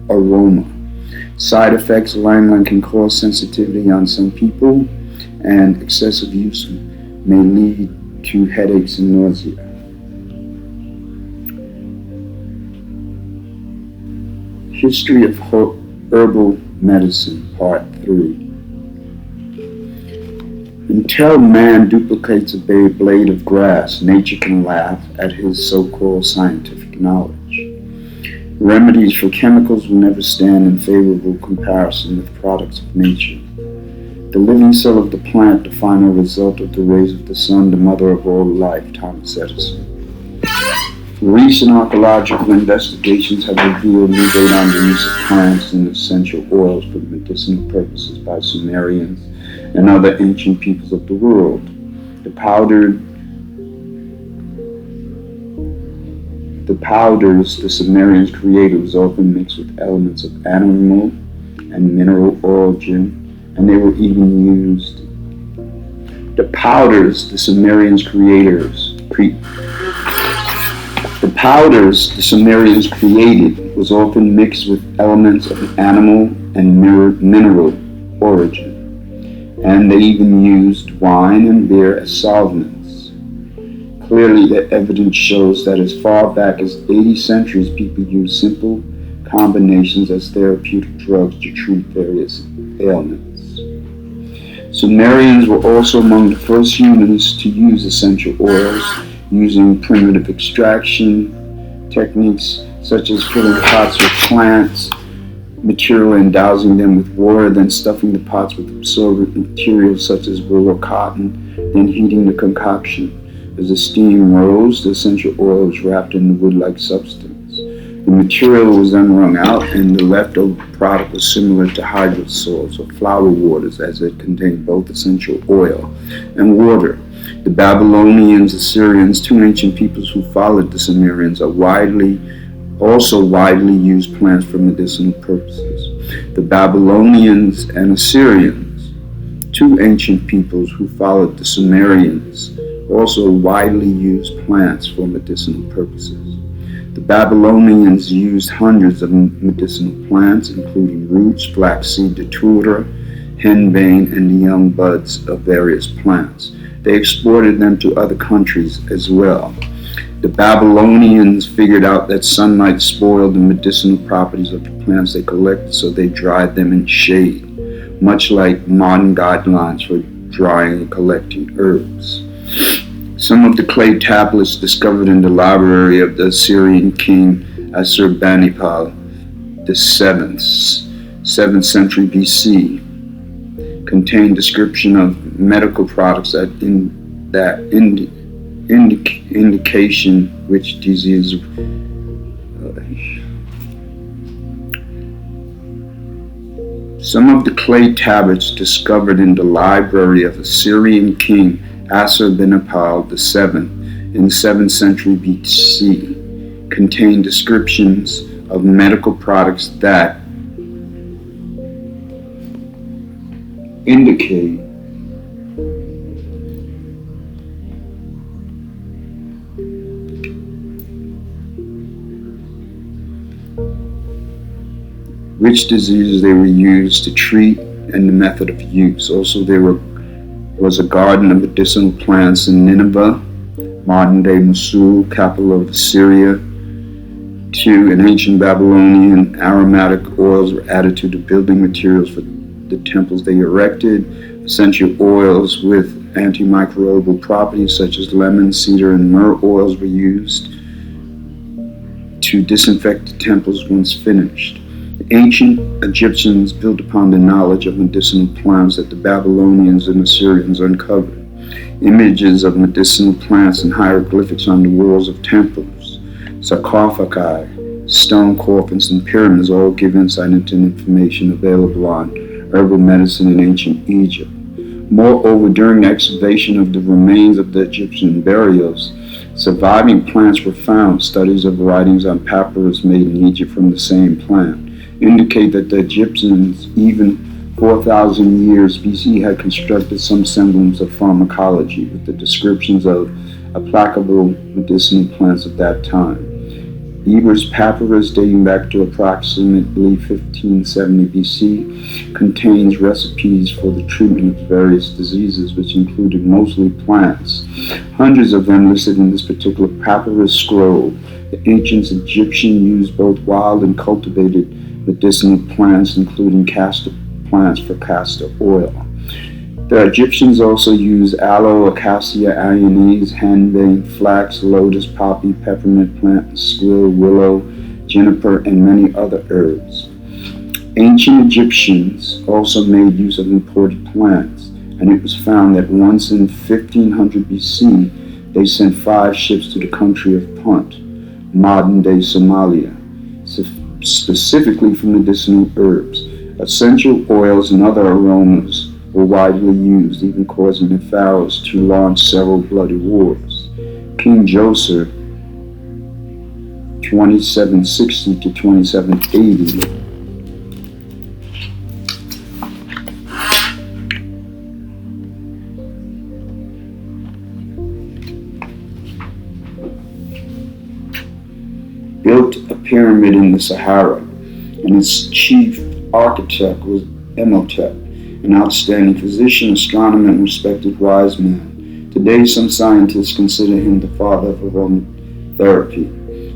aroma. Side effects: limonene can cause sensitivity on some people, and excessive use may lead to headaches and nausea. History of Herbal Medicine, Part 3. Until man duplicates a blade of grass, nature can laugh at his so-called scientific knowledge. Remedies for chemicals will never stand in favorable comparison with products of nature. The living cell of the plant, the final result of the rays of the sun, the mother of all life, Thomas Edison. Recent archaeological investigations have revealed new data on the use of plants and essential oils for medicinal purposes by Sumerians and other ancient peoples of the world. The powders the Sumerians created was often mixed with elements of animal and mineral origin, and they were even used. The powders the Sumerians created was often mixed with elements of animal and mineral origin, and they even used wine and beer as solvents. Clearly, the evidence shows that as far back as 80 centuries, people used simple combinations as therapeutic drugs to treat various ailments. Sumerians were also among the first humans to use essential oils, using primitive extraction techniques such as filling pots with plants material and dousing them with water, then stuffing the pots with absorbent materials such as wool or cotton, then heating the concoction. As the steam rose, the essential oil was wrapped in the wood-like substance. The material was then wrung out, and the leftover product was similar to hydrosols or flower waters, as it contained both essential oil and water. The Babylonians, Assyrians, two ancient peoples who followed the Sumerians, also widely used plants for medicinal purposes. The Babylonians and Assyrians, two ancient peoples who followed the Sumerians, also widely used plants for medicinal purposes. The Babylonians used hundreds of medicinal plants, including roots, flaxseed, datura, henbane, and the young buds of various plants. They exported them to other countries as well. The Babylonians figured out that sunlight spoiled the medicinal properties of the plants they collected, so they dried them in shade, much like modern guidelines for drying and collecting herbs. Some of the clay tablets discovered in the library of the Assyrian king Assurbanipal the 7th century BC, contain description of medical products that indication which disease. Some of the clay tablets discovered in the library of Assyrian king Assurbanipal the 7th in the 7th century BC contain descriptions of medical products that indicate which diseases they were used to treat and the method of use. Also, there was a garden of medicinal plants in Nineveh, modern-day Mosul, capital of Assyria. Too, in ancient Babylonian, aromatic oils were added to the building materials for the temples they erected. Essential oils with antimicrobial properties such as lemon, cedar, and myrrh oils were used to disinfect the temples once finished. The ancient Egyptians built upon the knowledge of medicinal plants that the Babylonians and Assyrians uncovered. Images of medicinal plants and hieroglyphics on the walls of temples, sarcophagi, stone coffins, and pyramids all give insight into information available on herbal medicine in ancient Egypt. Moreover, during the excavation of the remains of the Egyptian burials, surviving plants were found. Studies of writings on papyrus made in Egypt from the same plant indicate that the Egyptians, even 4,000 years BC, had constructed some semblance of pharmacology with the descriptions of applicable medicinal plants of that time. Ebers Papyrus, dating back to approximately 1570 BC, contains recipes for the treatment of various diseases, which included mostly plants. Hundreds of them listed in this particular papyrus scroll. The ancient Egyptians used both wild and cultivated medicinal plants, including castor plants for castor oil. The Egyptians also used aloe, acacia, anise, henbane, flax, lotus, poppy, peppermint plant, squill, willow, juniper, and many other herbs. Ancient Egyptians also made use of imported plants, and it was found that once in 1500 BC, they sent 5 ships to the country of Punt, modern-day Somalia, specifically for medicinal herbs. Essential oils and other aromas were widely used, even causing the pharaohs to launch several bloody wars. King Joseph, 2760 to 2780, built a pyramid in the Sahara, and its chief architect was Imhotep, an outstanding physician, astronomer, and respected wise man. Today, some scientists consider him the father of aromatherapy.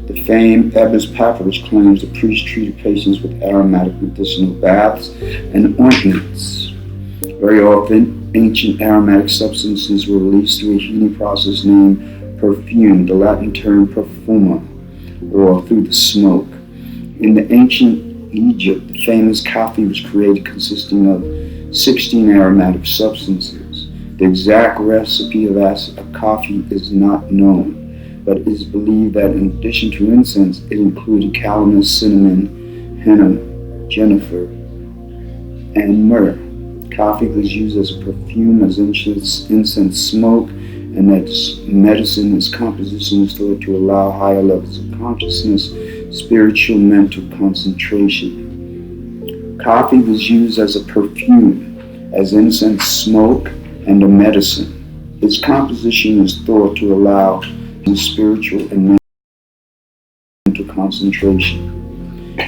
The famed Ebers Papyrus claims the priest treated patients with aromatic medicinal baths and ointments. Very often, ancient aromatic substances were released through a heating process named perfume, the Latin term perfuma, or through the smoke. In the ancient Egypt, the famous coffee was created consisting of 16 aromatic substances. The exact recipe of coffee is not known, but it is believed that in addition to incense, it included calamus, cinnamon, henna, juniper, and myrrh. Coffee was used as a perfume, as incense smoke, and that medicine its composition is thought to allow higher levels of consciousness, spiritual, mental concentration. Coffee was used as a perfume, as incense smoke, and a medicine. Its composition is thought to allow spiritual and mental concentration.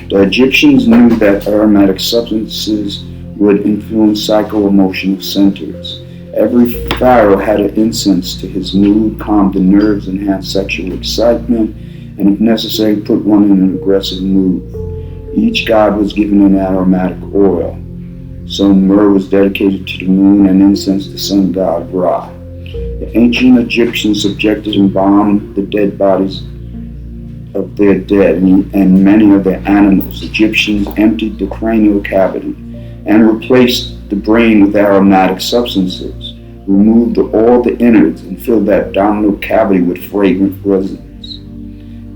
The Egyptians knew that aromatic substances would influence psycho-emotional centers. Every pharaoh had an incense to his mood, calmed the nerves, enhanced sexual excitement, and if necessary, put one in an aggressive mood. Each god was given an aromatic oil. So myrrh was dedicated to the moon and incense the sun god Ra. The ancient Egyptians subjected and embalmed the dead bodies of their dead and many of their animals. Egyptians emptied the cranial cavity and replaced the brain with aromatic substances, removed all the innards, and filled that abdominal cavity with fragrant resins.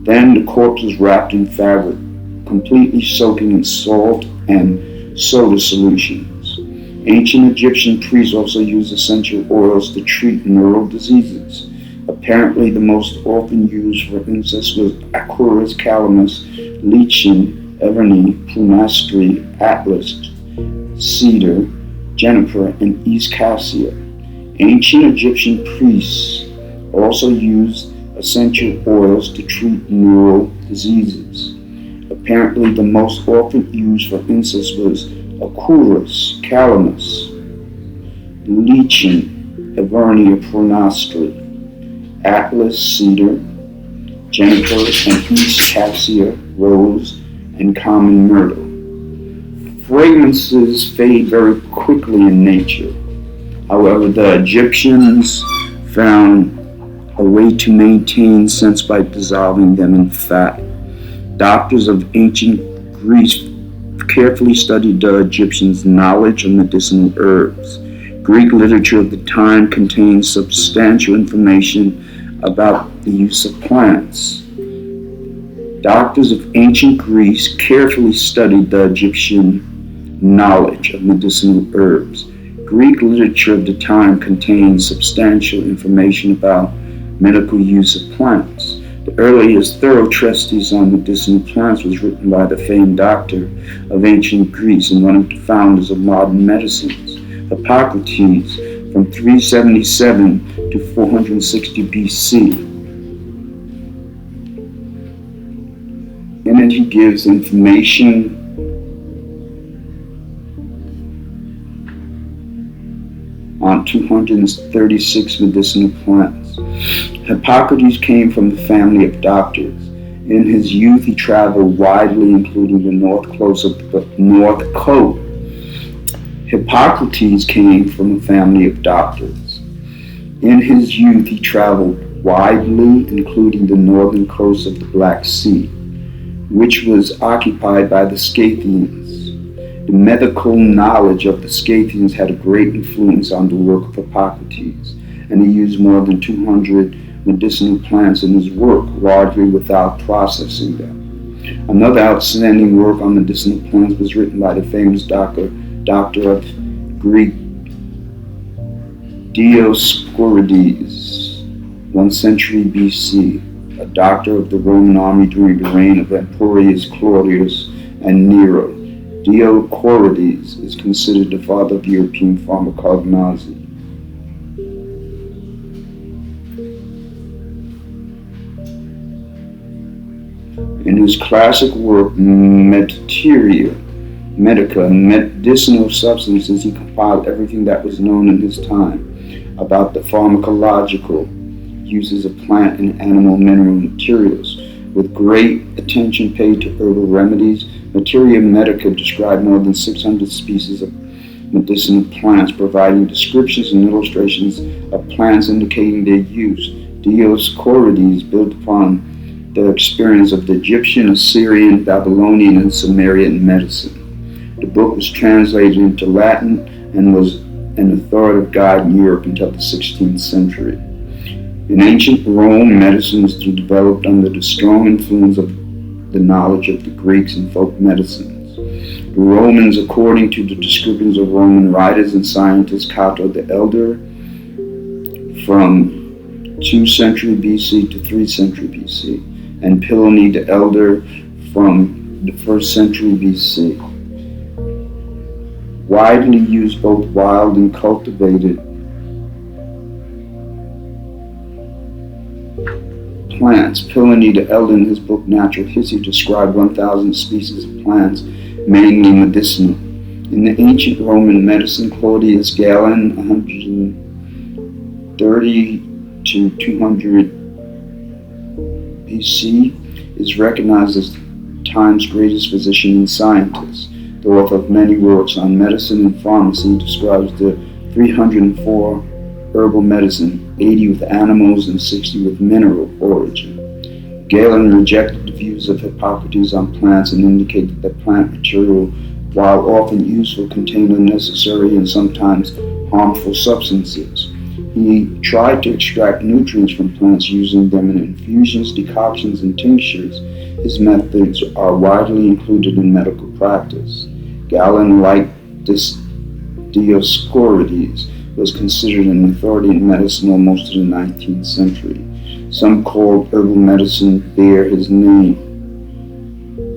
Then the corpse was wrapped in fabric, completely soaking in salt and soda solutions. Ancient Egyptian priests also used essential oils to treat neural diseases. Apparently, the most often used for incense was Acorus, Calamus, Lichen, Ebony, Prunastri, Atlas, Cedar, Juniper, and East Cassia. Ancient Egyptian priests also used essential oils to treat neural diseases. Apparently, the most often used for incense was Acorus, Calamus, Lichen, Hibernia Prunastri, Atlas, Cedar, Juniper, and East Cassia, Rose, and common myrtle. Fragrances fade very quickly in nature. However, the Egyptians found a way to maintain scents by dissolving them in fat. Doctors of ancient Greece carefully studied the Egyptians' knowledge of medicinal herbs. Greek literature of the time contains substantial information about the use of plants. Doctors of ancient Greece carefully studied the Egyptian knowledge of medicinal herbs. Greek literature of the time contains substantial information about medical use of plants. The earliest thorough treatise on medicinal plants was written by the famed doctor of ancient Greece and one of the founders of modern medicines, Hippocrates, from 377 to 460 BC. document he gives information on 236 medicinal plants. Hippocrates came from the family of doctors. In his youth, he traveled widely, including the North Coast. Hippocrates came from a family of doctors. In his youth, he traveled widely, including the northern coast of the Black Sea, which was occupied by the Scythians. The medical knowledge of the Scythians had a great influence on the work of Hippocrates, and he used more than 200 medicinal plants in his work, largely without processing them. Another outstanding work on medicinal plants was written by the famous doctor of Greek Dioscorides, 1st century BC, a doctor of the Roman army during the reign of Emperors Claudius and Nero. Dioscorides is considered the father of European pharmacognosy. In his classic work, Medica, Medicinal Substances, he compiled everything that was known in his time about the pharmacological uses of plant and animal mineral materials. With great attention paid to herbal remedies, Materia Medica described more than 600 species of medicinal plants, providing descriptions and illustrations of plants indicating their use. Dioscorides built upon the experience of the Egyptian, Assyrian, Babylonian, and Sumerian medicine. The book was translated into Latin and was an authoritative guide in Europe until the 16th century. In ancient Rome, medicine was developed under the strong influence of the knowledge of the Greeks in folk medicines. The Romans, according to the descriptions of Roman writers and scientists, Cato the Elder from 2nd century BC to 3rd century BC, and Pliny the Elder from the 1st century BC, widely used both wild and cultivated plants. Pliny the Elder in his book Natural History described 1,000 species of plants, mainly medicinal. In the ancient Roman medicine, Claudius Galen, 130 to 200 BC, is recognized as time's greatest physician and scientist. The author of many works on medicine and pharmacy, describes the 304 herbal medicine, 80 with animals and 60 with mineral origin. Galen rejected the views of Hippocrates on plants and indicated that plant material, while often useful, contained unnecessary and sometimes harmful substances. He tried to extract nutrients from plants using them in infusions, decoctions, and tinctures. His methods are widely included in medical practice. Galen, like Dioscorides, was considered an authority in medicine almost to the 19th century. Some called herbal medicine bear his name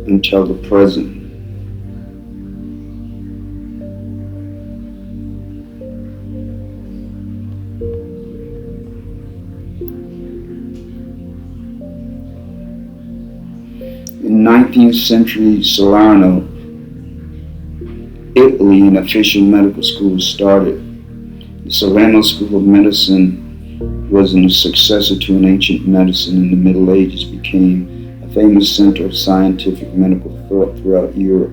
until the present. In 19th century Salerno, Italy, an official medical school was started. The Salerno School of Medicine was a successor to an ancient medicine in the Middle Ages, became a famous center of scientific medical thought throughout Europe.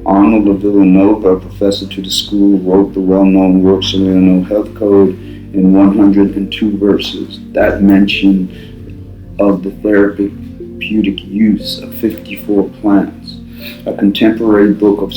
Arnold of Villanova, a professor to the school, wrote the well-known work Salerno Health Code in 102 verses. That mention of the therapeutic use of 54 plants. A contemporary book of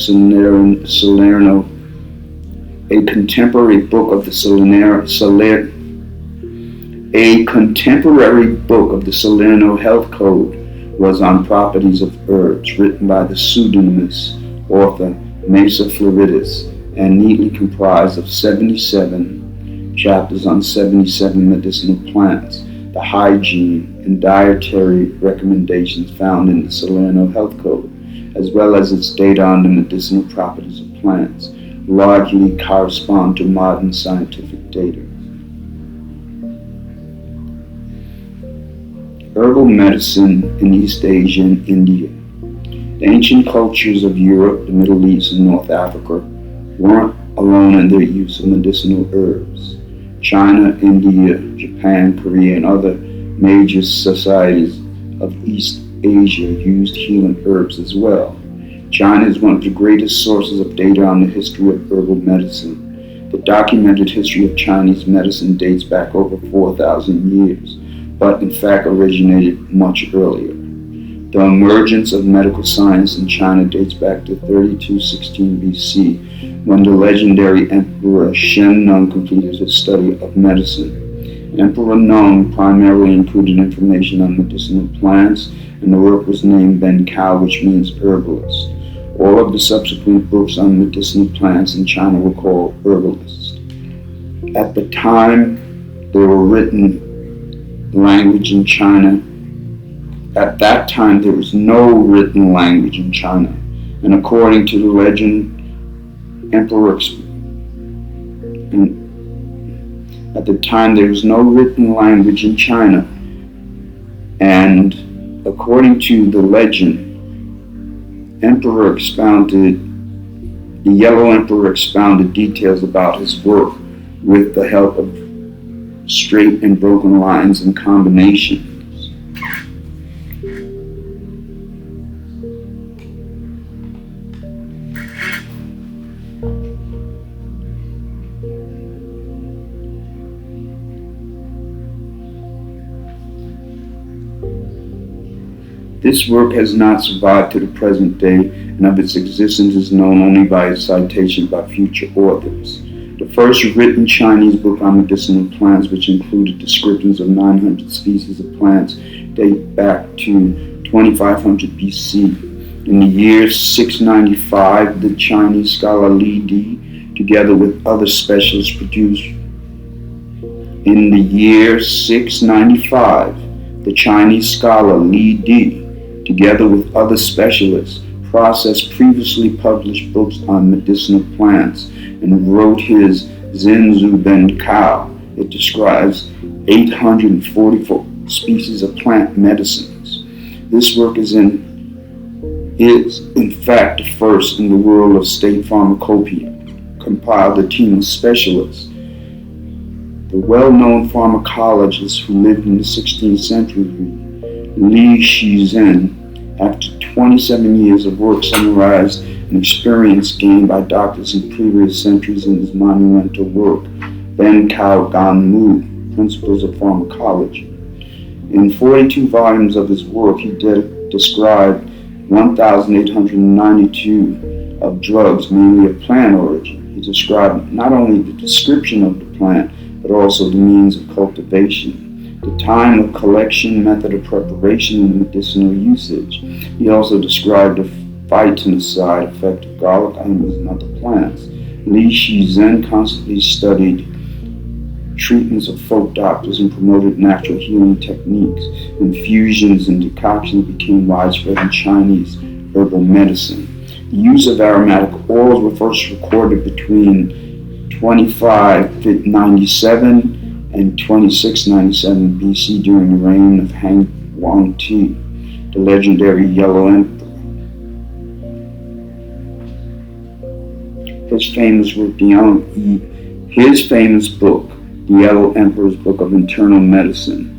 the Salerno Health Code was on properties of herbs, written by the pseudonymous author Mesa Floridis, and neatly comprised of 77 chapters on 77 medicinal plants, the hygiene and dietary recommendations found in the Salerno Health Code, as well as its data on the medicinal properties of plants, largely correspond to modern scientific data. Herbal medicine in East Asia and India. The ancient cultures of Europe, the Middle East, and North Africa weren't alone in their use of medicinal herbs. China, India, Japan, Korea, and other major societies of East Asia used healing herbs as well. China is one of the greatest sources of data on the history of herbal medicine. The documented history of Chinese medicine dates back over 4,000 years, but in fact originated much earlier. The emergence of medical science in China dates back to 3216 BC, when the legendary Emperor Shen Nung completed his study of medicine. Emperor Nung primarily included information on medicinal plants, and the work was named Ben Cao, which means herbalist. All of the subsequent books on medicinal plants in China were called herbalists. At the time there were written language in China, at that time there was no written language in China, and according to the legend, at the time there was no written language in China, and according to the legend, the Yellow Emperor expounded details about his work with the help of straight and broken lines and combinations. This work has not survived to the present day, and of its existence is known only by its citation by future authors. The first written Chinese book on medicinal plants, which included descriptions of 900 species of plants, date back to 2500 BC. In the year 695, the Chinese scholar Li Di, together with other specialists, produced. In the year 695, the Chinese scholar Li Di, together with other specialists, processed previously published books on medicinal plants and wrote his Zhenzu Ben Cao. It describes 844 species of plant medicines. This work is in fact the first in the world of state pharmacopoeia, compiled a team of specialists. The well-known pharmacologist who lived in the 16th century, Li Shizhen, after 27 years of work, summarized an experience gained by doctors in previous centuries in his monumental work, Ben Cao Gan Mu, Principles of Pharmacology. In 42 volumes of his work, he described 1,892 of drugs, mainly of plant origin. He described not only the description of the plant, but also the means of cultivation, the time of collection, method of preparation, and medicinal usage. He also described the phytoncide effect of garlic, onions, and other plants. Li Shizhen constantly studied treatments of folk doctors and promoted natural healing techniques. Infusions and decoctions became widespread in Chinese herbal medicine. The use of aromatic oils were first recorded between 2597 and 2697 BC during the reign of Hang Huangti, the legendary Yellow Emperor. His famous book, The Yellow Emperor's Book of Internal Medicine,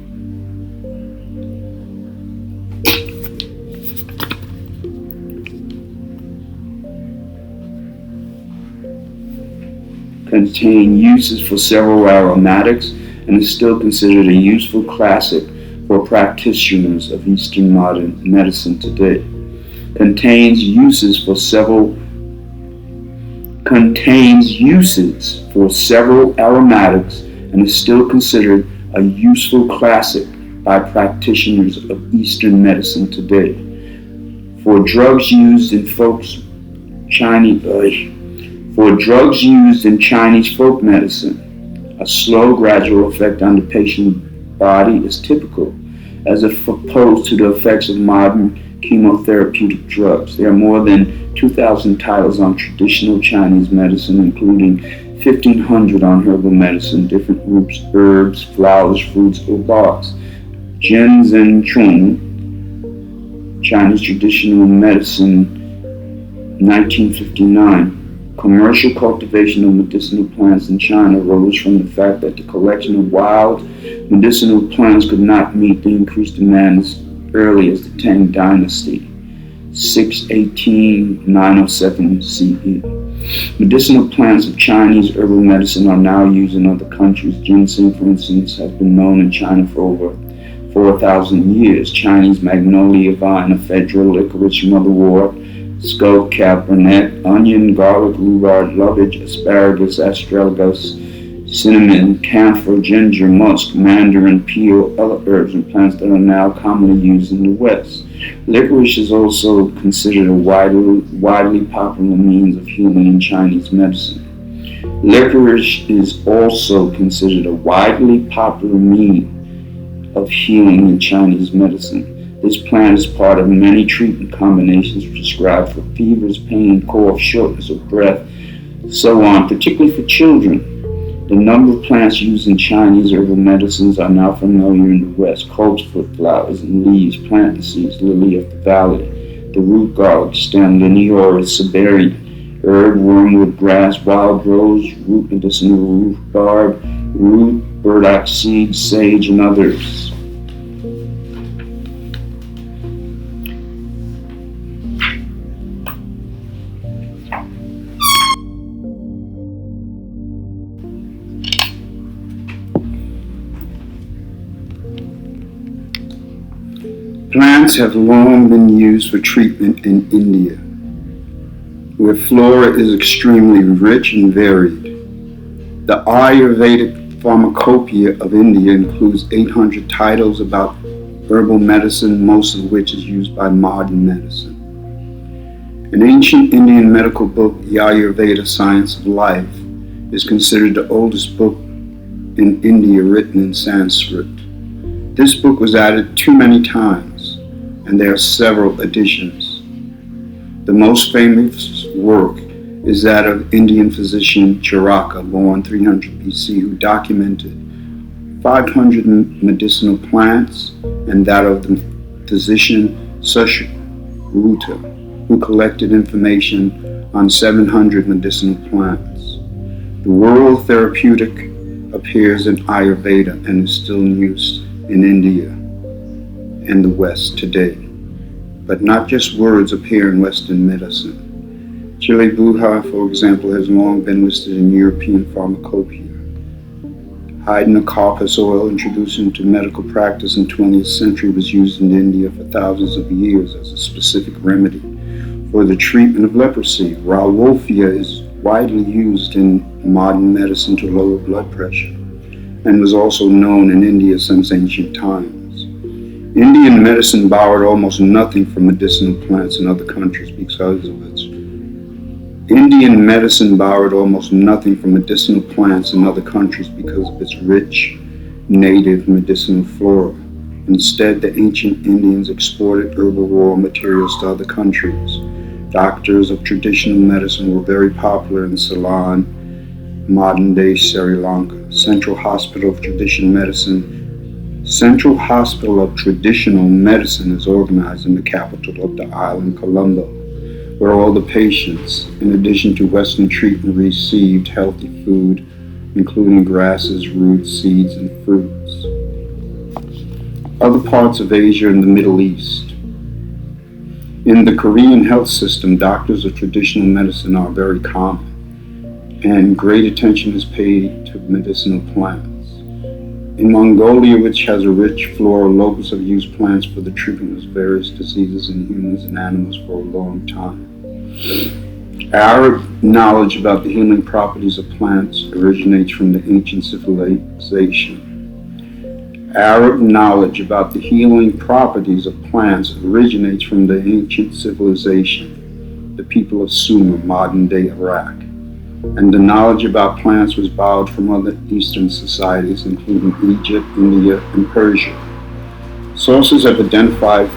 contain uses for several aromatics and is still considered a useful classic for practitioners of Eastern modern medicine today. Contains uses for several aromatics and is still considered a useful classic by practitioners of Eastern medicine today. For drugs used in Chinese folk medicine, a slow, gradual effect on the patient's body is typical, as opposed to the effects of modern chemotherapeutic drugs. There are more than 2,000 titles on traditional Chinese medicine, including 1,500 on herbal medicine, different groups, herbs, flowers, fruits, or barks. Zhen Zhen Chung Chinese Traditional Medicine, 1959. Commercial cultivation of medicinal plants in China arose from the fact that the collection of wild medicinal plants could not meet the increased demand as early as the Tang Dynasty, 618-907 CE. Medicinal plants of Chinese herbal medicine are now used in other countries. Ginseng, for instance, has been known in China for over 4,000 years. Chinese magnolia vine, ephedra, licorice, motherwort, skullcap, burnet, onion, garlic, rhubarb, lovage, asparagus, astragalus, cinnamon, camphor, ginger, musk, mandarin, peel, other herbs and plants that are now commonly used in the West. Licorice is also considered a widely popular means of healing in Chinese medicine. Licorice is also considered a widely popular means of healing in Chinese medicine. This plant is part of many treatment combinations prescribed for fevers, pain, cough, shortness of breath, so on, particularly for children. The number of plants used in Chinese herbal medicines are now familiar in the West: coltsfoot flowers and leaves, plantain seeds, lily of the valley, the root garlic stem, Lineoris sabarium, herb, wormwood grass, wild rose, root medicinal rhubarb, root, burdock seed, sage, and others. Plants have long been used for treatment in India, where flora is extremely rich and varied. The Ayurvedic Pharmacopoeia of India includes 800 titles about herbal medicine, most of which is used by modern medicine. An ancient Indian medical book, the Ayurveda Science of Life, is considered the oldest book in India written in Sanskrit. This book was added too many times, and there are several editions. The most famous work is that of Indian physician Charaka, born 300 BC, who documented 500 medicinal plants, and that of the physician Sushruta, who collected information on 700 medicinal plants. The word therapeutic appears in Ayurveda and is still in use in India and the West today. But not just words appear in Western medicine. Chili Buha, for example, has long been listed in European pharmacopoeia. Hydenococcus oil, introduced into medical practice in the 20th century, was used in India for thousands of years as a specific remedy for the treatment of leprosy. Rauwolfia is widely used in modern medicine to lower blood pressure, and was also known in India since ancient times. Indian medicine borrowed almost nothing from medicinal plants in other countries because of its rich native medicinal flora. Instead, the ancient Indians exported herbal raw materials to other countries. Doctors of traditional medicine were very popular in Ceylon, modern-day Sri Lanka. Central Hospital of Traditional Medicine is organized in the capital of the island, Colombo, where all the patients, in addition to Western treatment, received healthy food, including grasses, roots, seeds, and fruits. Other parts of Asia and the Middle East. In the Korean health system, doctors of traditional medicine are very common, and great attention is paid to medicinal plants. In Mongolia, which has a rich flora, locals have used plants for the treatment of various diseases in humans and animals for a long time. Arab knowledge about the healing properties of plants originates from the ancient civilization. Arab knowledge about the healing properties of plants originates from the ancient civilization, the people of Sumer, modern-day Iraq. And the knowledge about plants was borrowed from other Eastern societies, including Egypt, India, and Persia. Sources have identified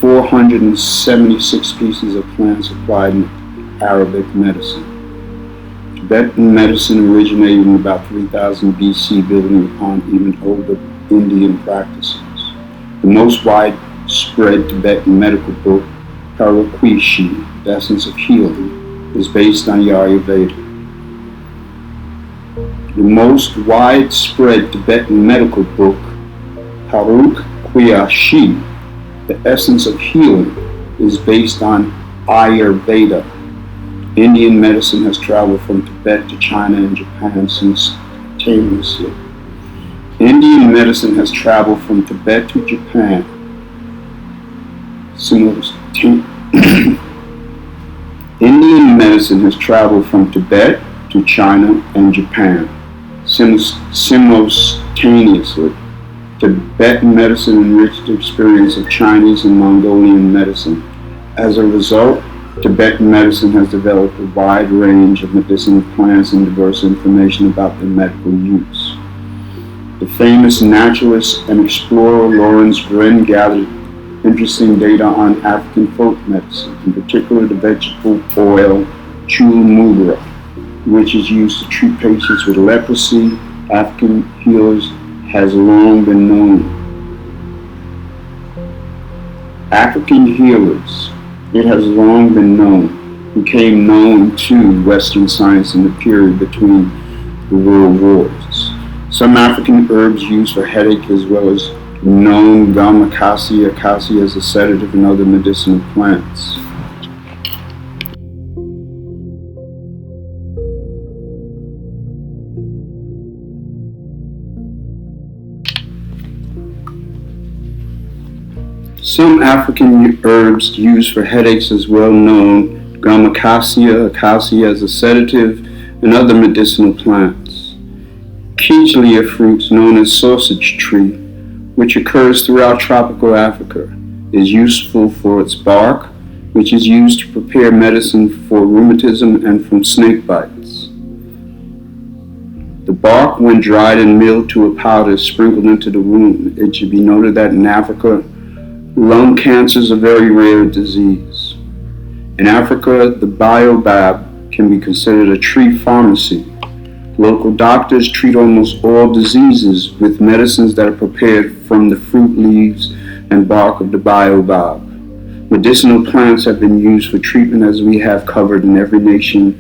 476 species of plants applied in Arabic medicine. Tibetan medicine originated in about 3000 BC, building upon even older Indian practices. The most widespread widespread Tibetan medical book, Parakwishi, The Essence of Healing, is based on the Ayurveda. The most widespread Tibetan medical book, Parakwishi, The Essence of Healing, is based on Ayurveda. Indian medicine has traveled from Tibet to China and Japan simultaneously. Indian medicine has traveled from Tibet to Japan simultaneously. Indian medicine has traveled from Tibet to China and Japan simultaneously. Tibetan medicine enriched the experience of Chinese and Mongolian medicine. As a result, Tibetan medicine has developed a wide range of medicinal plants and diverse information about their medical use. The famous naturalist and explorer Lawrence Wren gathered interesting data on African folk medicine, in particular the vegetable oil chul mudra, which is used to treat patients with leprosy. African healers has long been known. African healers, it has long been known, became known to Western science in the period between the world wars. Some African herbs used for headache as well as known gum acacia as a sedative, and other medicinal plants. Some African herbs used for headaches as well known gum acacia as a sedative, and other medicinal plants. Kigelia fruits, known as sausage tree, which occurs throughout tropical Africa, is useful for its bark, which is used to prepare medicine for rheumatism and from snake bites. The bark, when dried and milled to a powder, is sprinkled into the wound. It should be noted that in Africa, lung cancer is a very rare disease. In Africa, the baobab can be considered a tree pharmacy. Local doctors treat almost all diseases with medicines that are prepared from the fruit, leaves, and bark of the baobab. Medicinal plants have been used for treatment, as we have covered, in every nation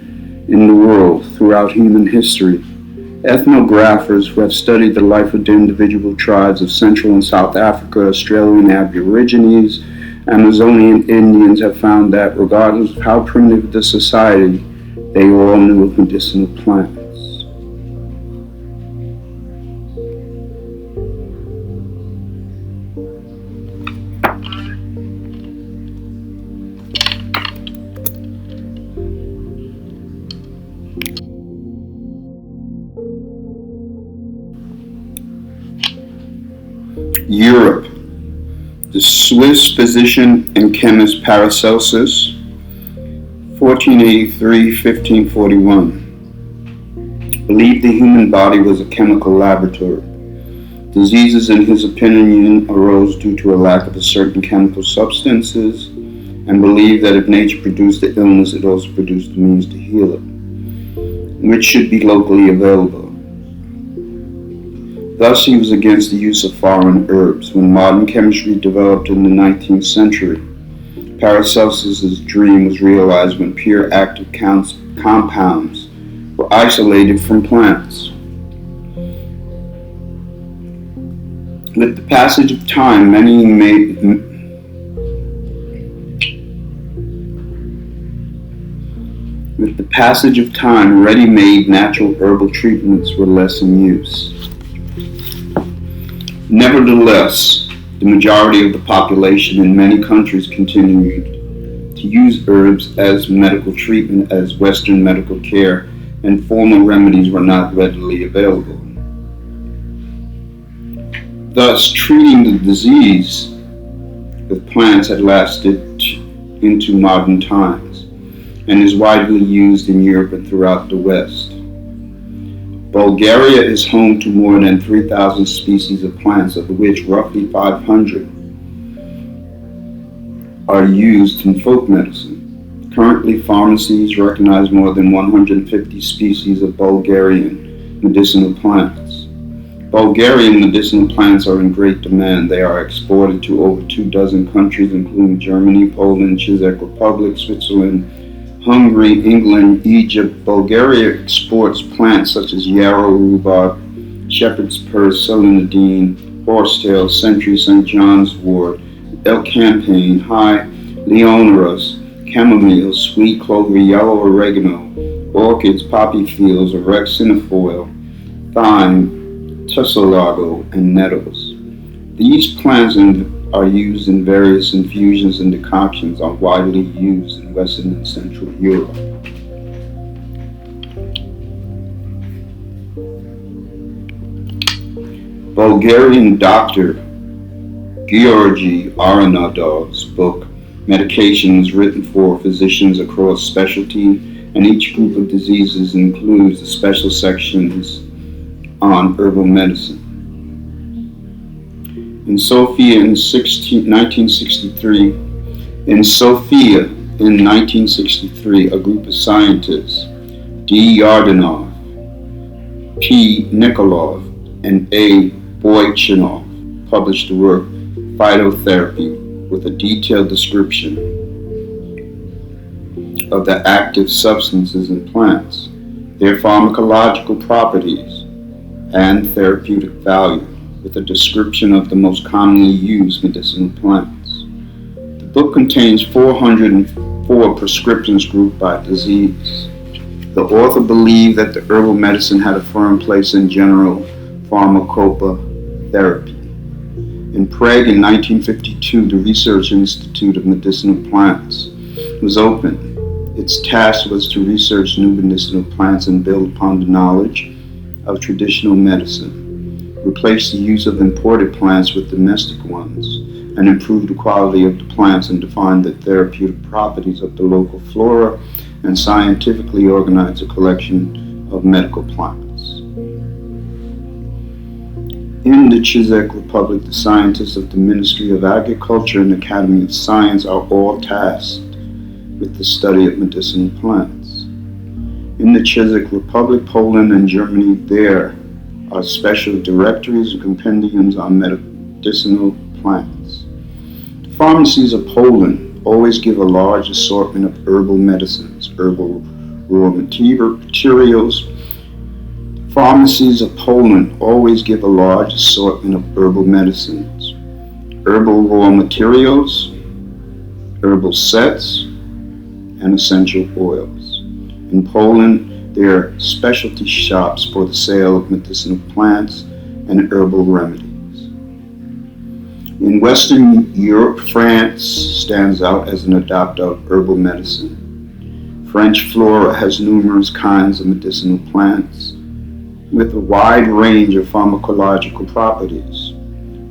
in the world throughout human history. Ethnographers who have studied the life of the individual tribes of Central and South Africa, Australian Aborigines, Amazonian Indians have found that regardless of how primitive the society, they all knew of medicinal plants. Europe. The Swiss physician and chemist Paracelsus, 1483-1541, believed the human body was a chemical laboratory. Diseases, in his opinion, arose due to a lack of a certain chemical substances, and believed that if nature produced the illness, it also produced the means to heal it, which should be locally available. Thus, he was against the use of foreign herbs. When modern chemistry developed in the 19th century, Paracelsus's dream was realized when pure active compounds were isolated from plants. With the passage of time, ready-made natural herbal treatments were less in use. Nevertheless, the majority of the population in many countries continued to use herbs as medical treatment, as Western medical care and formal remedies were not readily available. Thus, treating the disease with plants had lasted into modern times and is widely used in Europe and throughout the West. Bulgaria is home to more than 3,000 species of plants, of which roughly 500 are used in folk medicine. Currently, pharmacies recognize more than 150 species of Bulgarian medicinal plants. Bulgarian medicinal plants are in great demand. They are exported to over 24 countries, including Germany, Poland, Czech Republic, Switzerland, Hungary, England, Egypt. Bulgaria exports plants such as yarrow, rhubarb, shepherd's purse, celandine, horsetail, century, St. John's wort, elecampane, high leonurus, chamomile, sweet clover, yellow oregano, orchids, poppy fields, erect cinefoil, thyme, tussilago, and nettles. These plants are used in various infusions and decoctions, are widely used in Western and Central Europe. Bulgarian doctor Georgi Aronadov's book, Medication, is written for physicians across specialty, and each group of diseases includes the special sections on herbal medicine. In Sofia in 1963, a group of scientists, D. Yardanov, P. Nikolov, and A. Boychinov, published the work Phytotherapy, with a detailed description of the active substances in plants, their pharmacological properties, and therapeutic value, with a description of the most commonly used medicinal plants. The book contains 404 prescriptions grouped by disease. The author believed that the herbal medicine had a firm place in general pharmacopoeia therapy. In Prague in 1952, the Research Institute of Medicinal Plants was opened. Its task was to research new medicinal plants and build upon the knowledge of traditional medicine, replace the use of imported plants with domestic ones, and improve the quality of the plants and define the therapeutic properties of the local flora, and scientifically organize a collection of medical plants. In the Czech Republic, the scientists of the Ministry of Agriculture and Academy of Science are all tasked with the study of medicinal plants. In the Czech Republic, Poland, and Germany, there are special directories and compendiums on medicinal plants. The pharmacies of Poland always give a large assortment of herbal medicines, herbal raw materials. Pharmacies of Poland always give a large assortment of herbal medicines, herbal raw materials, herbal sets, and essential oils. In Poland, there are specialty shops for the sale of medicinal plants and herbal remedies. In Western Europe, France stands out as an adopter of herbal medicine. French flora has numerous kinds of medicinal plants with a wide range of pharmacological properties.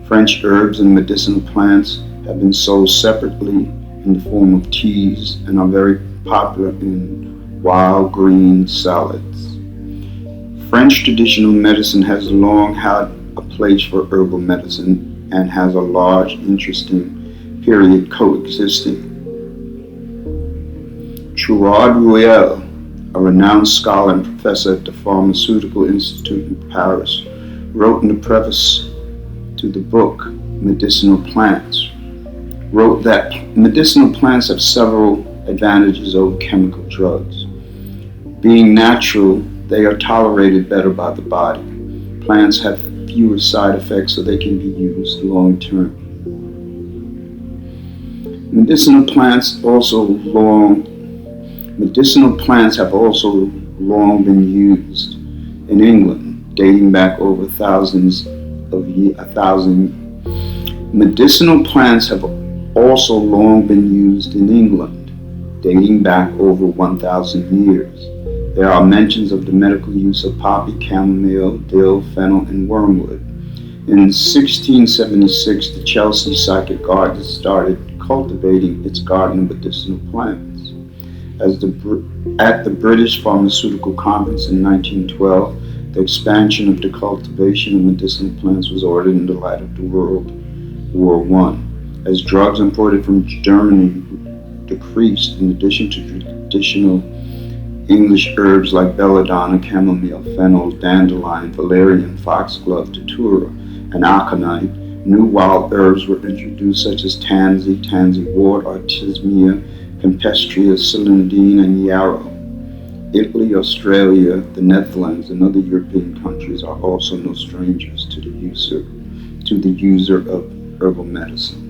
French herbs and medicinal plants have been sold separately in the form of teas and are very popular in wild green salads. French traditional medicine has long had a place for herbal medicine and has a large, interesting period coexisting. Gerard Rouel, a renowned scholar and professor at the Pharmaceutical Institute in Paris, wrote in the preface to the book Medicinal Plants, wrote that medicinal plants have several advantages over chemical drugs. Being natural, they are tolerated better by the body. Plants have fewer side effects, so they can be used long term. Medicinal plants have also long been used in England, dating back over thousands of years. Medicinal plants have also long been used in England, dating back over 1,000 years. There are mentions of the medical use of poppy, chamomile, dill, fennel, and wormwood. In 1676, the Chelsea Psychic Garden started cultivating its garden of medicinal plants. At the British Pharmaceutical Conference in 1912, the expansion of the cultivation of medicinal plants was ordered in the light of the World War I. As drugs imported from Germany decreased, in addition to traditional English herbs like belladonna, chamomile, fennel, dandelion, valerian, foxglove, datura, and aconite. New wild herbs were introduced such as tansy wort, artemisia, campestria, celandine, and yarrow. Italy, Australia, the Netherlands, and other European countries are also no strangers to the user of herbal medicine.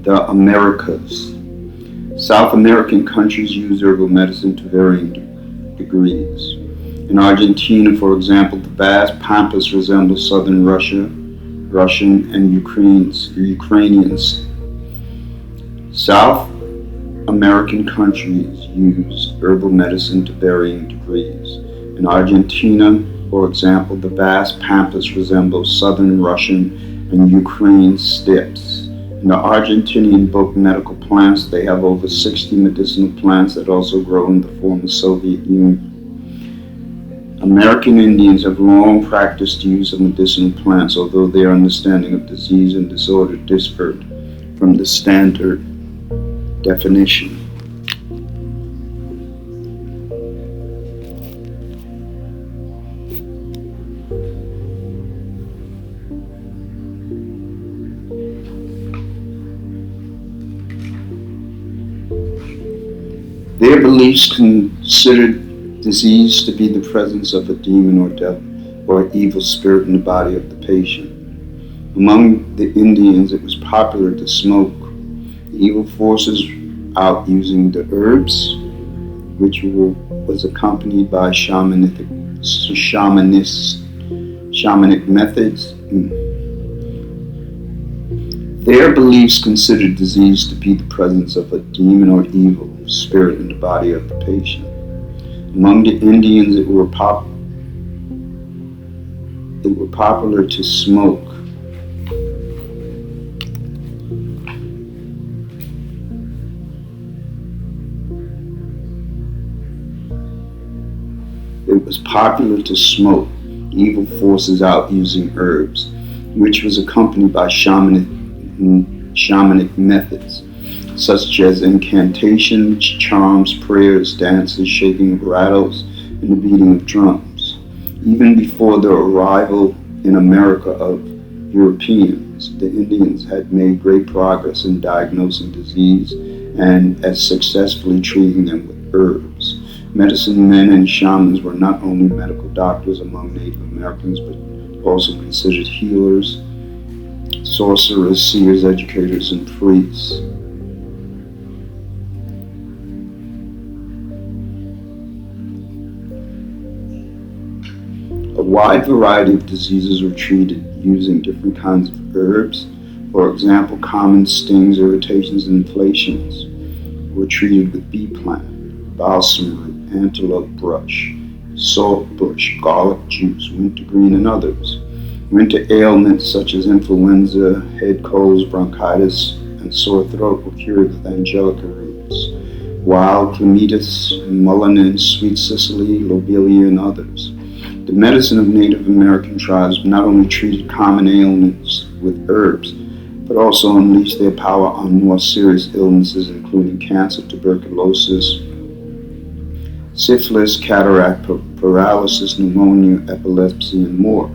The Americas. South American countries use herbal medicine to varying degrees. In Argentina, for example, the vast pampas resemble southern Russian and Ukrainians. South American countries use herbal medicine to varying degrees. In Argentina, for example, the vast pampas resemble southern Russian and Ukrainian steppes. In the Argentinian book Medical Plants, they have over 60 medicinal plants that also grow in the former Soviet Union. American Indians have long practiced the use of medicinal plants, although their understanding of disease and disorder differed from the standard definition. Their beliefs considered disease to be the presence of a demon or devil or evil spirit in the body of the patient. Among the Indians, it was popular to smoke evil forces out using the herbs, which was accompanied by shamanic methods. Their beliefs considered disease to be the presence of a demon or evil spirit in the body of the patient. Among the Indians, it were popular to smoke evil forces out using herbs, which was accompanied by shamanic methods, such as incantations, charms, prayers, dances, shaking of rattles, and the beating of drums. Even before the arrival in America of Europeans, the Indians had made great progress in diagnosing disease and at successfully treating them with herbs. Medicine men and shamans were not only medical doctors among Native Americans, but also considered healers, sorcerers, seers, educators, and priests. A wide variety of diseases were treated using different kinds of herbs. For example, common stings, irritations, and inflammations were treated with bee plant, balsam root, antelope brush, salt bush, garlic juice, wintergreen, and others. Winter ailments such as influenza, head colds, bronchitis, and sore throat were cured with angelica roots, wild clematis, mullein, sweet cicely, lobelia, and others. The medicine of Native American tribes not only treated common ailments with herbs, but also unleashed their power on more serious illnesses, including cancer, tuberculosis, syphilis, cataract, paralysis, pneumonia, epilepsy, and more.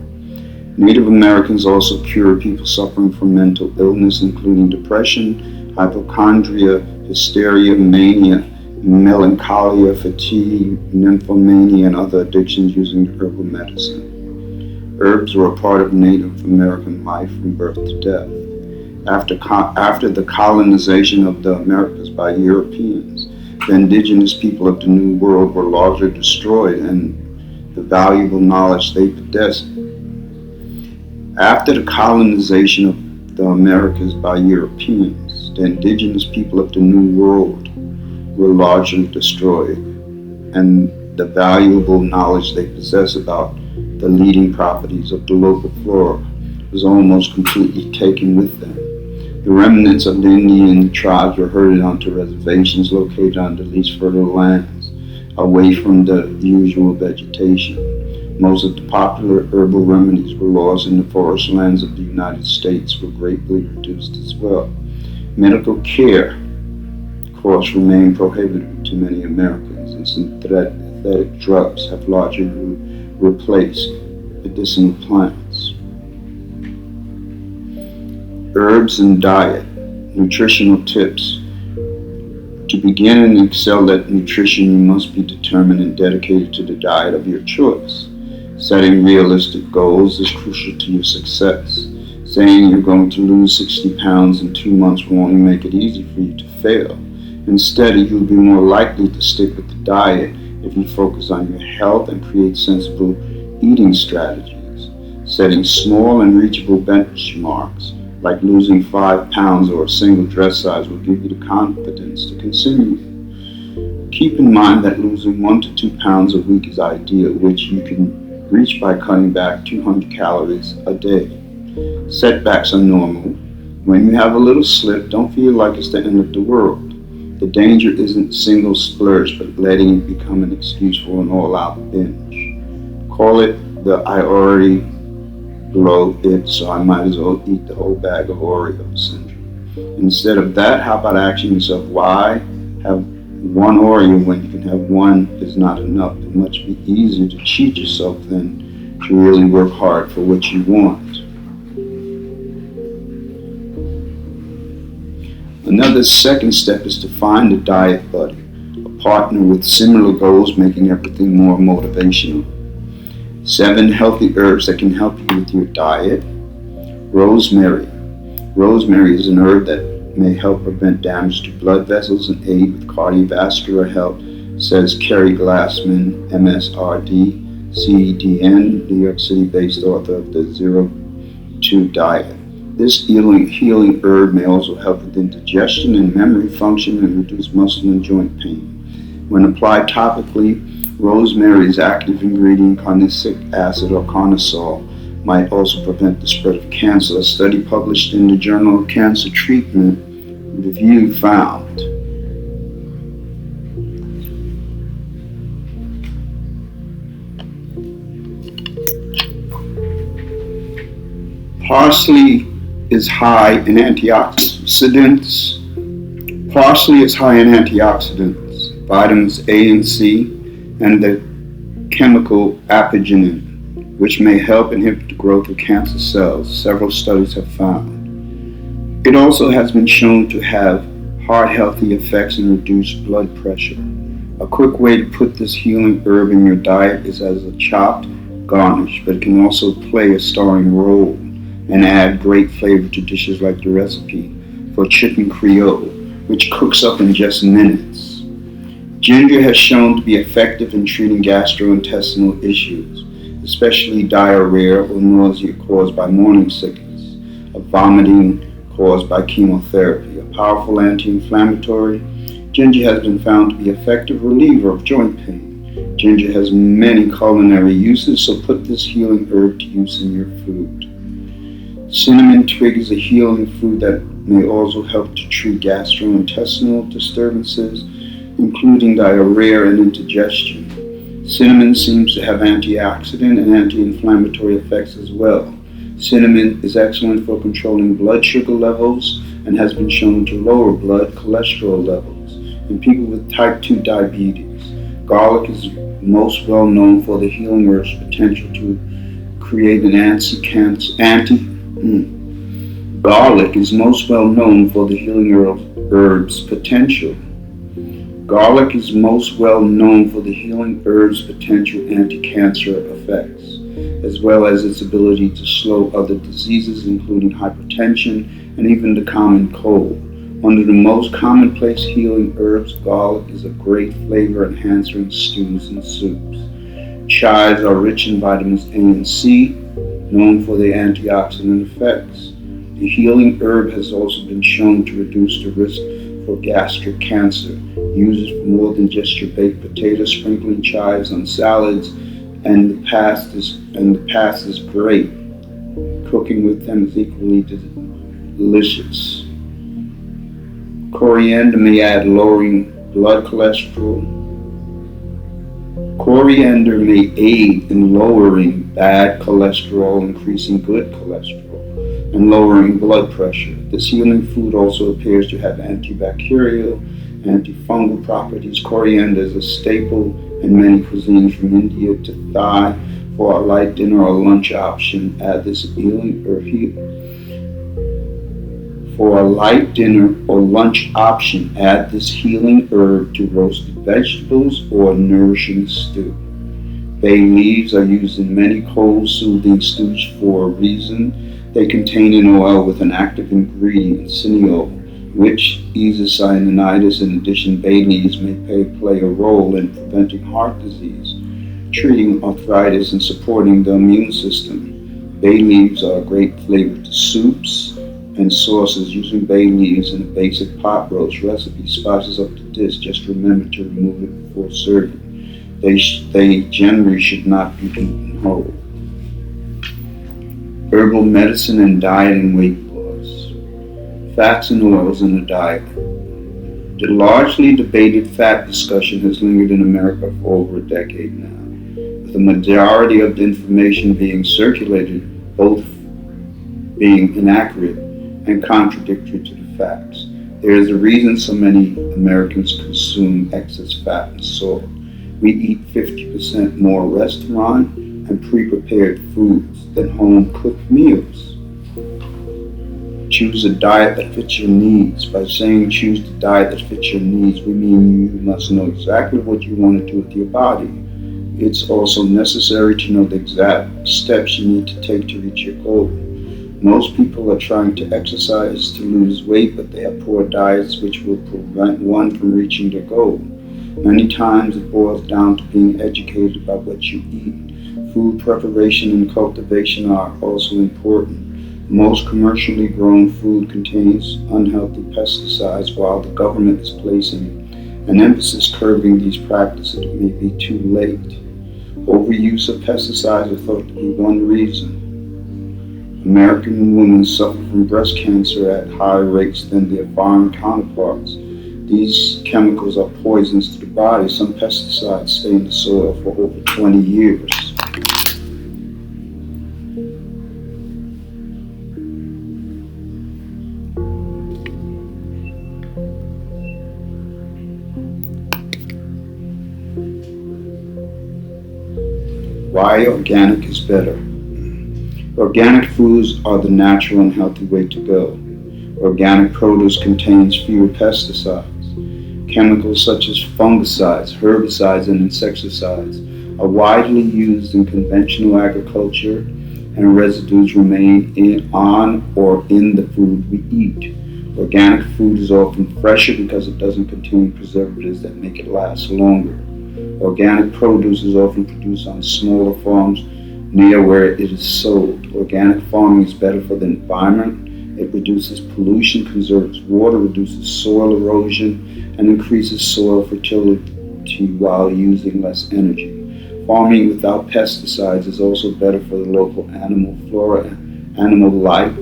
Native Americans also cured people suffering from mental illness, including depression, hypochondria, hysteria, mania, melancholia, fatigue, nymphomania, and other addictions using herbal medicine. Herbs were a part of Native American life from birth to death. After the colonization of the Americas by Europeans, the indigenous people of the New World were largely destroyed and the valuable knowledge they possessed. After the colonization of the Americas by Europeans, the indigenous people of the New World were largely destroyed, and the valuable knowledge they possess about the leading properties of the local flora was almost completely taken with them. The remnants of the Indian tribes were herded onto reservations located on the least fertile lands, away from the usual vegetation. Most of the popular herbal remedies were lost, and the forest lands of the United States were greatly reduced as well. Medical care, of course, remained prohibited to many Americans, and synthetic drugs have largely replaced medicinal plants. Herbs and diet. Nutritional tips. To begin and excel at nutrition, you must be determined and dedicated to the diet of your choice. Setting realistic goals is crucial to your success. Saying you're going to lose 60 pounds in 2 months will only make it easy for you to fail. Instead, you'll be more likely to stick with the diet if you focus on your health and create sensible eating strategies. Setting small and reachable benchmarks, like losing 5 pounds or a single dress size, will give you the confidence to continue. Keep in mind that losing 1 to 2 pounds a week is ideal, which you can reach by cutting back 200 calories a day. Setbacks are normal. When you have a little slip, don't feel like it's the end of the world. The danger isn't single splurge, but letting it become an excuse for an all-out binge. Call it the I already blow it, so I might as well eat the whole bag of Oreos syndrome. Instead of that, how about asking yourself, why have one Oreo when you can have one is not enough? It must be easier to cheat yourself than to really work hard for what you want. Another second step is to find a diet buddy, a partner with similar goals, making everything more motivational. 7 healthy herbs that can help you with your diet. Rosemary. Rosemary is an herb that may help prevent damage to blood vessels and aid with cardiovascular health, says Kerry Glassman, MSRD, CDN, New York City-based author of the Zero to Diet. This healing herb may also help with indigestion and memory function and reduce muscle and joint pain. When applied topically, rosemary's active ingredient, carnosic acid or carnosol, might also prevent the spread of cancer. A study published in the Journal of Cancer Treatment Review found parsley is high in antioxidants. Parsley is high in antioxidants, vitamins A and C, and the chemical apigenin, which may help inhibit the growth of cancer cells, several studies have found. It also has been shown to have heart-healthy effects and reduce blood pressure. A quick way to put this healing herb in your diet is as a chopped garnish, but it can also play a starring role and add great flavor to dishes like the recipe for chicken creole, which cooks up in just minutes. Ginger has shown to be effective in treating gastrointestinal issues, especially diarrhea or nausea caused by morning sickness, or vomiting caused by chemotherapy. A powerful anti-inflammatory, ginger has been found to be an effective reliever of joint pain. Ginger has many culinary uses, so put this healing herb to use in your food. Cinnamon twig is a healing food that may also help to treat gastrointestinal disturbances, including diarrhea and indigestion. Cinnamon seems to have antioxidant and anti-inflammatory effects as well. Cinnamon is excellent for controlling blood sugar levels and has been shown to lower blood cholesterol levels in people with type 2 diabetes. Garlic is most well known for the healing herb's potential to create an Garlic is most well known for the healing herb's potential. Garlic is most well known for the healing herb's potential anti-cancer effects, as well as its ability to slow other diseases, including hypertension and even the common cold. One of the most commonplace healing herbs, garlic is a great flavor enhancer in stews and soups. Chives are rich in vitamins A and C, known for their antioxidant effects. The healing herb has also been shown to reduce the risk for gastric cancer. Use it for more than just your baked potatoes. Sprinkling chives on salads and the past is great. Cooking with them is equally delicious. Coriander may aid lowering blood cholesterol. Coriander may aid in lowering bad cholesterol, increasing good cholesterol, and lowering blood pressure. This healing food also appears to have antibacterial, antifungal properties. Coriander is a staple in many cuisines from India to Thai. For a light dinner or lunch option, add this healing herb. For a light dinner or lunch option, add this healing herb to roasted vegetables or nourishing stew. Bay leaves are used in many cold soothing stews for a reason. They contain an oil with an active ingredient, cineol, which eases sinusitis. In addition, bay leaves may play a role in preventing heart disease, treating arthritis, and supporting the immune system. Bay leaves are a great flavor to soups and sauces. Using bay leaves in a basic pot roast recipe spices up the dish. Just remember to remove it before serving. They generally should not be eaten whole. Herbal medicine and diet and weight loss. Fats and oils in the diet. The largely debated fat discussion has lingered in America for over a decade now, with the majority of the information being circulated both being inaccurate and contradictory to the facts. There is a reason so many Americans consume excess fat and salt. We eat 50% more restaurant and pre-prepared foods than home-cooked meals. Choose a diet that fits your needs. By saying choose the diet that fits your needs, we mean you must know exactly what you want to do with your body. It's also necessary to know the exact steps you need to take to reach your goal. Most people are trying to exercise to lose weight, but they have poor diets which will prevent one from reaching their goal. Many times it boils down to being educated about what you eat. Food preparation and cultivation are also important. Most commercially grown food contains unhealthy pesticides. While the government is placing an emphasis curbing these practices, it may be too late. Overuse of pesticides are thought to be one reason. American women suffer from breast cancer at higher rates than their foreign counterparts. These chemicals are poisons to the body. Some pesticides stay in the soil for over 20 years. Why organic is better. Organic foods are the natural and healthy way to go. Organic produce contains fewer pesticides. Chemicals such as fungicides, herbicides, and insecticides are widely used in conventional agriculture, and residues remain on or in the food we eat. Organic food is often fresher because it doesn't contain preservatives that make it last longer. Organic produce is often produced on smaller farms near where it is sold. Organic farming is better for the environment. It reduces pollution, conserves water, reduces soil erosion, and increases soil fertility while using less energy. Farming without pesticides is also better for the local animal flora and animal life.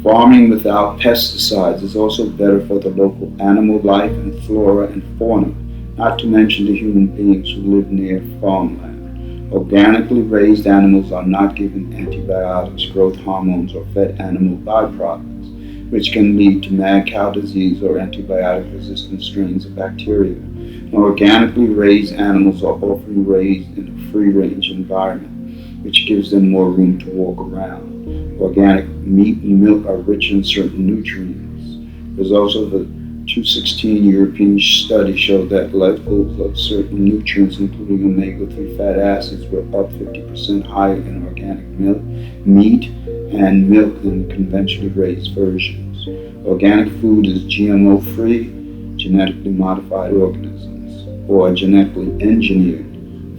Farming without pesticides is also better for the local animal life and flora and fauna, not to mention the human beings who live near farmland. Organically raised animals are not given antibiotics, growth hormones, or fed animal byproducts, which can lead to mad cow disease or antibiotic-resistant strains of bacteria. Organically raised animals are often raised in a free-range environment, which gives them more room to walk around. Organic meat and milk are rich in certain nutrients. Results of a 2016 European study showed that levels of certain nutrients, including omega-3 fat acids, were up 50% higher in organic milk, meat, and milk than conventionally raised versions. Organic food is GMO-free, genetically modified organisms, or genetically engineered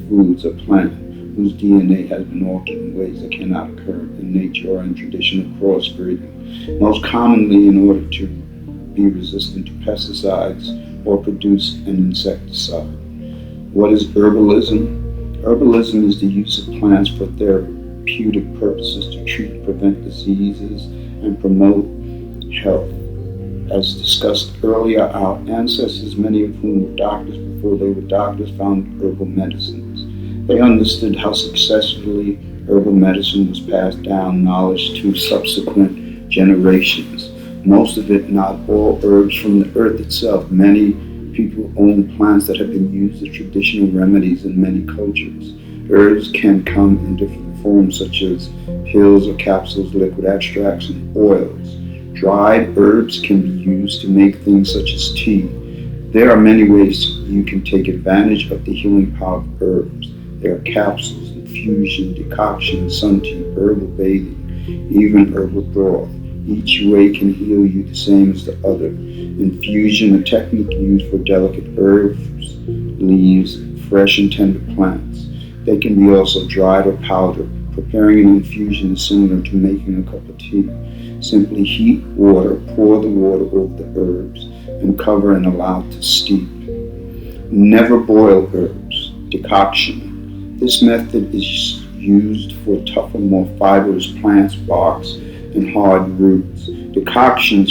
foods or plants whose DNA has been altered in ways that cannot occur in nature or in traditional crossbreeding, most commonly in order to be resistant to pesticides or produce an insecticide. What is herbalism? Herbalism is the use of plants for therapeutic purposes to treat, prevent diseases, and promote health. As discussed earlier, our ancestors, many of whom were doctors before they were doctors, found herbal medicines. They understood how successfully herbal medicine was passed down knowledge to subsequent generations. Most of it, not all, herbs from the earth itself. Many people own plants that have been used as traditional remedies in many cultures. Herbs can come in different forms, such as pills or capsules, liquid extracts, and oils. Dried herbs can be used to make things such as tea. There are many ways you can take advantage of the healing power of herbs. There are capsules, infusion, decoction, sun tea, herbal bathing, even herbal broth. Each way can heal you the same as the other. Infusion, a technique used for delicate herbs, leaves, fresh and tender plants. They can be also dried or powdered. Preparing an infusion is similar to making a cup of tea. Simply heat water, pour the water over the herbs, and cover and allow to steep. Never boil herbs. Decoction. This method is used for tougher, more fibrous plants, barks, and hard roots. Decoction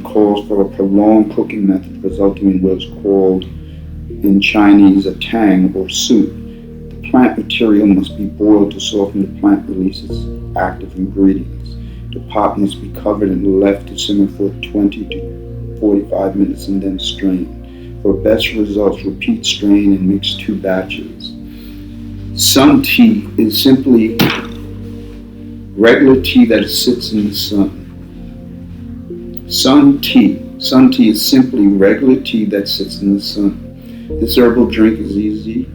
calls for a prolonged cooking method, resulting in what is called in Chinese a tang or soup. The plant material must be boiled to soften the plant releases active ingredients. The pot must be covered and left to simmer for 20 to 45 minutes and then strain. For best results, repeat strain and mix 2 batches. Sun tea is simply regular tea that sits in the sun. Sun tea is simply regular tea that sits in the sun. This herbal drink is easy.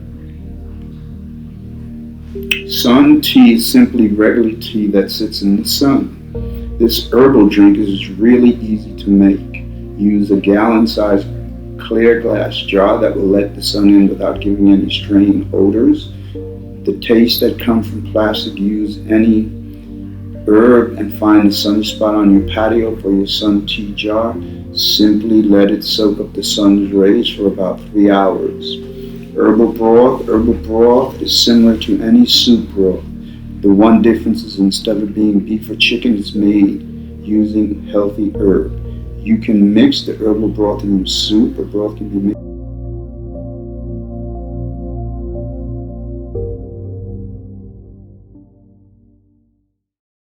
Sun tea is simply regular tea that sits in the sun. This herbal drink is really easy to make. Use a gallon-sized clear glass jar that will let the sun in without giving any strange odors. The taste that comes from plastic. Use any herb and find a sunny spot on your patio for your sun tea jar. Simply let it soak up the sun's rays for about 3 hours. Herbal broth is similar to any soup broth. The one difference is instead of being beef or chicken, it's made using healthy herb. You can mix the herbal broth in your soup, or broth can be mixed